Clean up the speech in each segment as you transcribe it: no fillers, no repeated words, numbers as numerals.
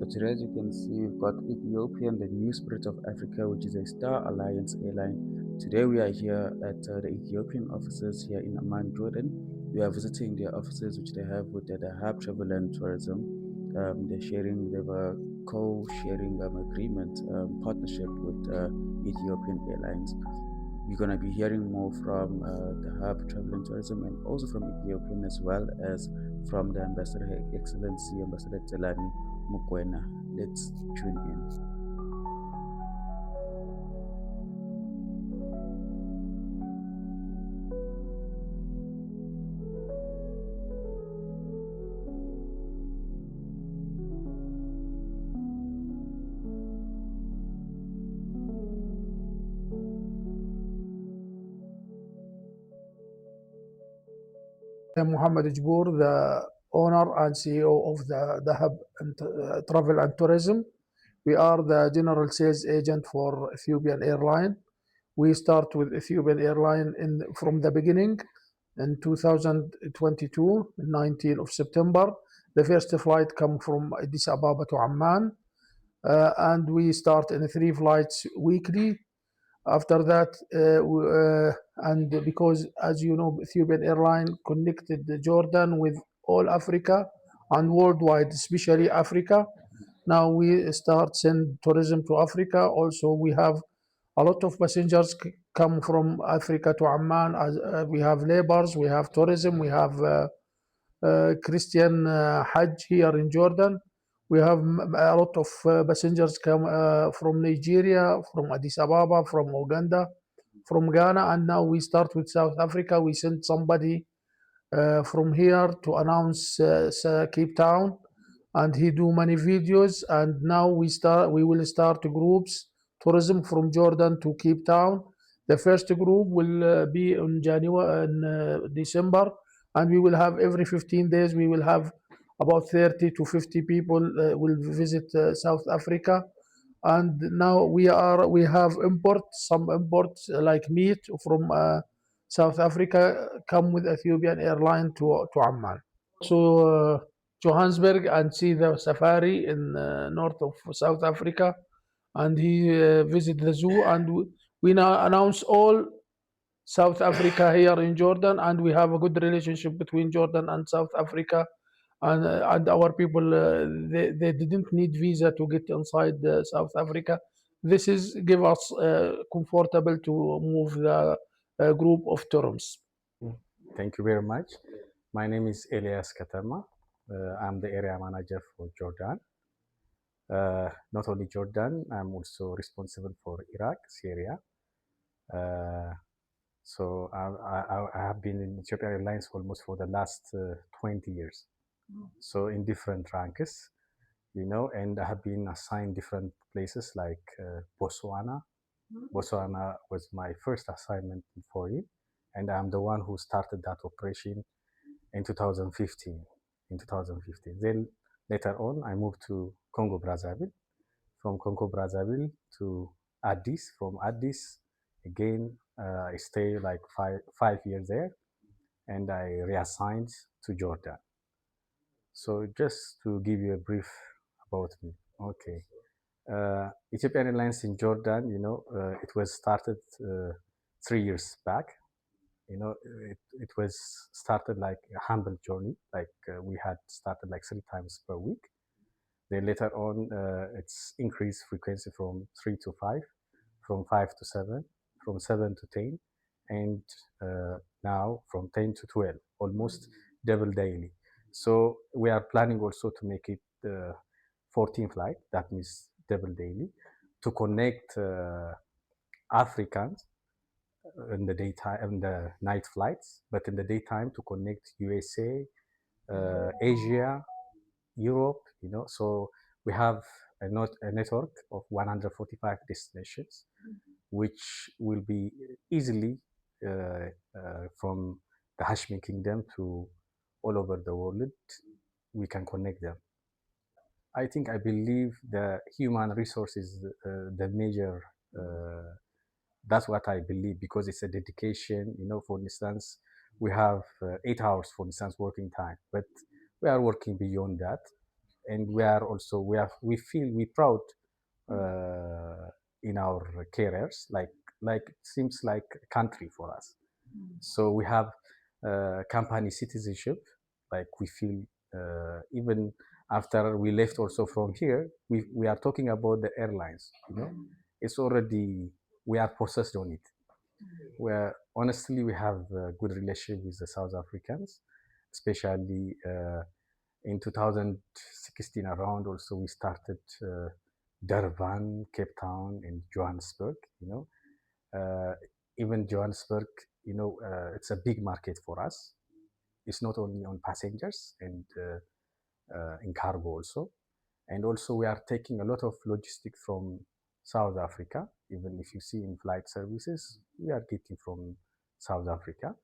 But today, as you can see, we've got Ethiopian, the new spirit of Africa, which is a Star Alliance airline. Today, we are here at the Ethiopian offices here in Amman, Jordan. We are visiting their offices, which they have with the Dahan Travel and Tourism. They have a co-sharing agreement, partnership with Ethiopian Airlines. We're going to be hearing more from the Hub Travel and Tourism and also from Ethiopian as well as from the Ambassador, Her Excellency Ambassador Tselane Mokuena. Let's tune in. Mohammed Jbour, the owner and CEO of the Hub Travel and Tourism. We are the general sales agent for Ethiopian Airlines. We start with Ethiopian Airlines from the beginning in 2022, 19th of September. The first flight come from Addis Ababa to Amman, and we start in 3 flights weekly. After that, and because, as you know, Ethiopian Airlines connected Jordan with all Africa and worldwide, especially Africa. Now we start send tourism to Africa. Also, we have a lot of passengers come from Africa to Amman. As we have laborers, we have tourism, we have Christian Hajj here in Jordan. We have a lot of passengers come from Nigeria, from Addis Ababa, from Uganda, from Ghana, and now we start with South Africa. We send somebody from here to announce Cape Town, and he do many videos. And now we will start groups tourism from Jordan to Cape Town. The first group will be in January and December, and we will have every 15 days. We will have about 30 to 50 people will visit South Africa. And now we have some imports like meat from South Africa come with Ethiopian Airlines to Amman. So Johannesburg and see the safari in north of South Africa, and he visit the zoo. And we now announce all South Africa here in Jordan, and we have a good relationship between Jordan and South Africa. And our people, they didn't need visa to get inside South Africa. This is give us comfortable to move the group of tourists. Thank you very much. My name is Elias Katama. I'm the area manager for Jordan. Not only Jordan, I'm also responsible for Iraq, Syria. So I have been in Ethiopian Airlines almost for the last 20 years. So in different ranks, and I have been assigned different places like Botswana. Botswana was my first assignment for it, and I'm the one who started that operation in 2015. Then later on, I moved to Congo Brazzaville. From Congo Brazzaville to Addis. From Addis, again, I stay like five years there, and I reassigned to Jordan. So just to give you a brief about me. Okay. Ethiopian Airlines in Jordan, it was started 3 years back. It was started like a humble journey. Like we had started like 3 times per week. Then later on, it's increased frequency from 3 to 5, from 5 to 7, from 7 to 10, and now from 10 to 12, almost double daily. So we are planning also to make it 14 flight, that means double daily, to connect Africans in the daytime and the night flights, but in the daytime to connect USA, Asia, Europe. So we have a network of 145 destinations, which will be easily from the Hashmi Kingdom to all over the world. We can connect them. I believe the human resource is the major. That's what I believe, because it's a dedication. For instance, we have 8 hours, for instance, working time, but we are working beyond that. and we are also we feel we proud uh, in our careers, like it seems like a country for us. So we have company citizenship, like we feel even after we left also from here, we are talking about the airlines, you know, it's already, we are possessed on it. Where honestly we have a good relationship with the South Africans, especially in 2016 around. Also, we started Durban, Cape Town, and Johannesburg. You know, even Johannesburg, you know, it's a big market for us. It's not only on passengers and in cargo also, and also we are taking a lot of logistics from South Africa. Even if you see in flight services, we are getting from South Africa.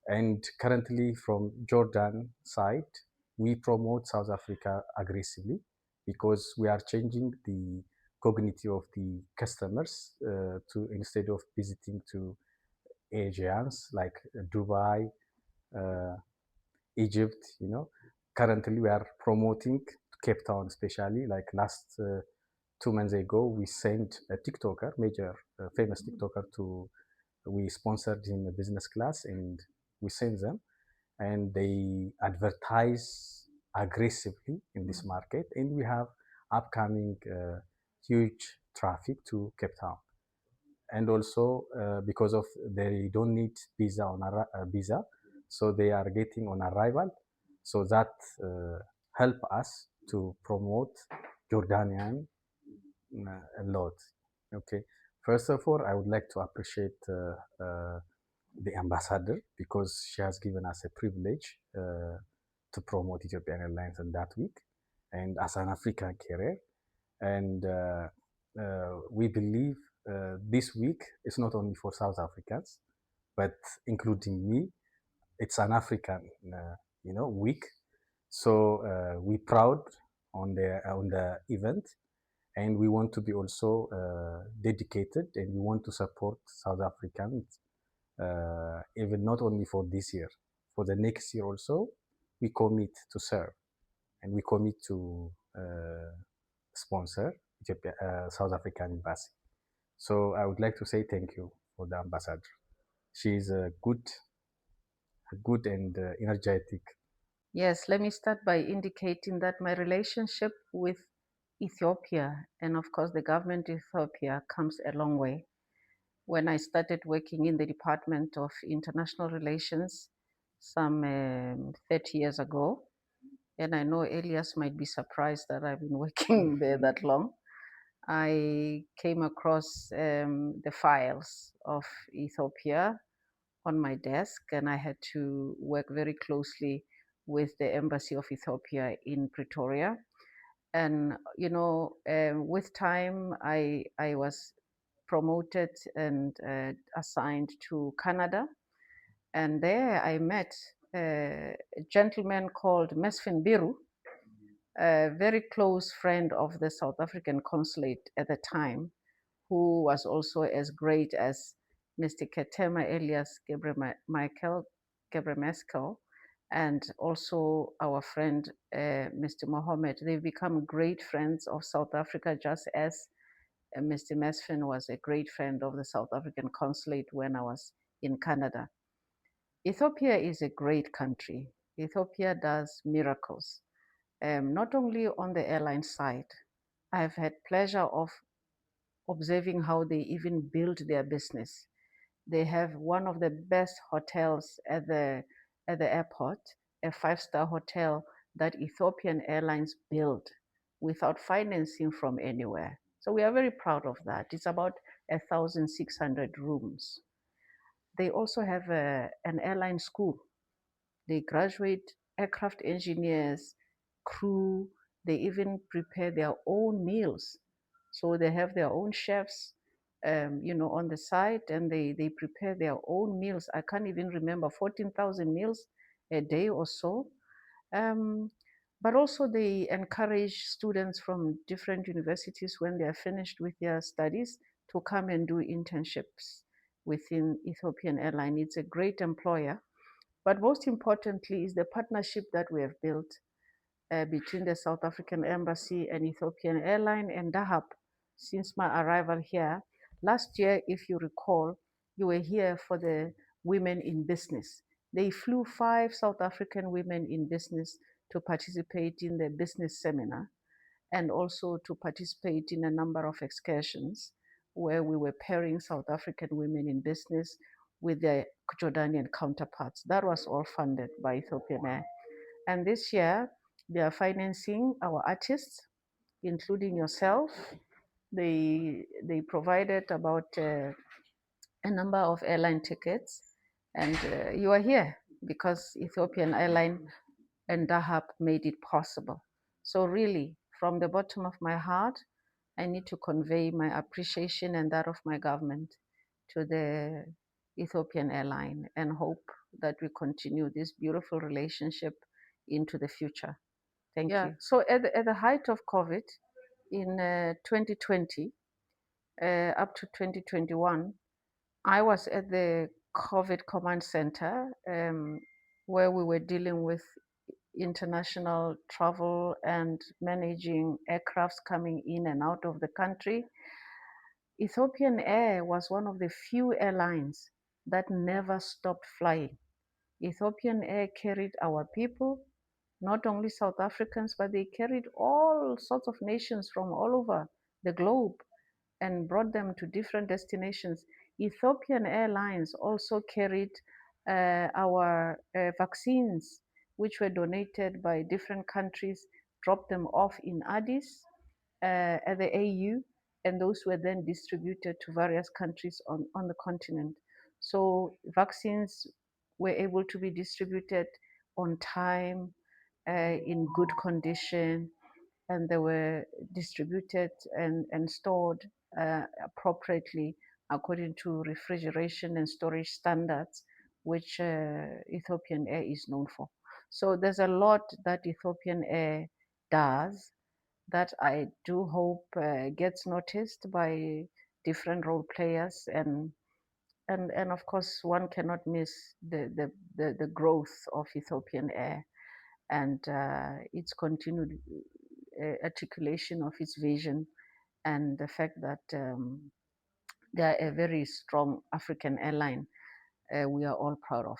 And currently from Jordan side, we promote South Africa aggressively because we are changing the cognitive of the customers to, instead of visiting to Asians like Dubai, uh, Egypt, you know. Currently, we are promoting Cape Town, especially. Like last 2 months ago, we sent a TikToker, major famous TikToker, to. We sponsored him a business class, and we sent them, and they advertise aggressively in this market, and we have upcoming huge traffic to Cape Town. And also because of they don't need visa on visa, so they are getting on arrival, so that help us to promote Jordanian a lot. Okay, first of all, I would like to appreciate the ambassador because she has given us a privilege to promote Ethiopian Airlines in that week, and as an African carrier, and we believe this week is not only for South Africans, but including me, it's an African, you know, week. So we proud on the event, and we want to be also dedicated, and we want to support South Africans, even not only for this year, for the next year also. We commit to serve, and we commit to sponsor Ethiopia, South African embassy. So I would like to say thank you for the ambassador. She is good and energetic. Yes, let me start by indicating that my relationship with Ethiopia and, of course, the government of Ethiopia comes a long way. When I started working in the Department of International Relations some 30 years ago, and I know Elias might be surprised that I've been working there that long, I came across the files of Ethiopia on my desk, and I had to work very closely with the Embassy of Ethiopia in Pretoria. And with time, I was promoted and assigned to Canada, and there I met a gentleman called Mesfin Biru, a very close friend of the South African consulate at the time, who was also as great as Mr. Ketema Elias Michael Gebremeskel, and also our friend Mr. Mohammed. They've become great friends of South Africa, just as Mr. Mesfin was a great friend of the South African consulate when I was in Canada. Ethiopia is a great country. Ethiopia does miracles, not only on the airline side. I've had pleasure of observing how they even build their business. They have one of the best hotels at the airport, a five-star hotel that Ethiopian Airlines built without financing from anywhere. So we are very proud of that. It's about 1,600 rooms. They also have an airline school. They graduate aircraft engineers, crew. They even prepare their own meals. So they have their own chefs, on the site, and they prepare their own meals. I can't even remember 14,000 meals a day or so. Um, but also they encourage students from different universities when they are finished with their studies to come and do internships within Ethiopian Airline. It's a great employer. But most importantly is the partnership that we have built. between the South African Embassy and Ethiopian Airlines and Dahab since my arrival here. Last year, if you recall, you were here for the Women in Business. They flew 5 South African women in business to participate in the business seminar and also to participate in a number of excursions where we were pairing South African women in business with their Jordanian counterparts. That was all funded by Ethiopian Air. And this year, they are financing our artists, including yourself. They provided about a number of airline tickets, and you are here because Ethiopian Airline and Dahab made it possible. So really, from the bottom of my heart, I need to convey my appreciation and that of my government to the Ethiopian Airline and hope that we continue this beautiful relationship into the future. Thank you. So at the height of COVID in 2020 up to 2021, I was at the COVID command center where we were dealing with international travel and managing aircrafts coming in and out of the country. Ethiopian Air was one of the few airlines that never stopped flying. Ethiopian Air carried our people, not only South Africans, but they carried all sorts of nations from all over the globe and brought them to different destinations. Ethiopian Airlines also carried our vaccines, which were donated by different countries, dropped them off in Addis at the AU, and those were then distributed to various countries on the continent. So vaccines were able to be distributed on time, in good condition, and they were distributed and stored appropriately according to refrigeration and storage standards, which Ethiopian Air is known for. So there's a lot that Ethiopian Air does that I do hope gets noticed by different role players, and of course one cannot miss the growth of Ethiopian Air and its continued articulation of its vision and the fact that they are a very strong African airline we are all proud of.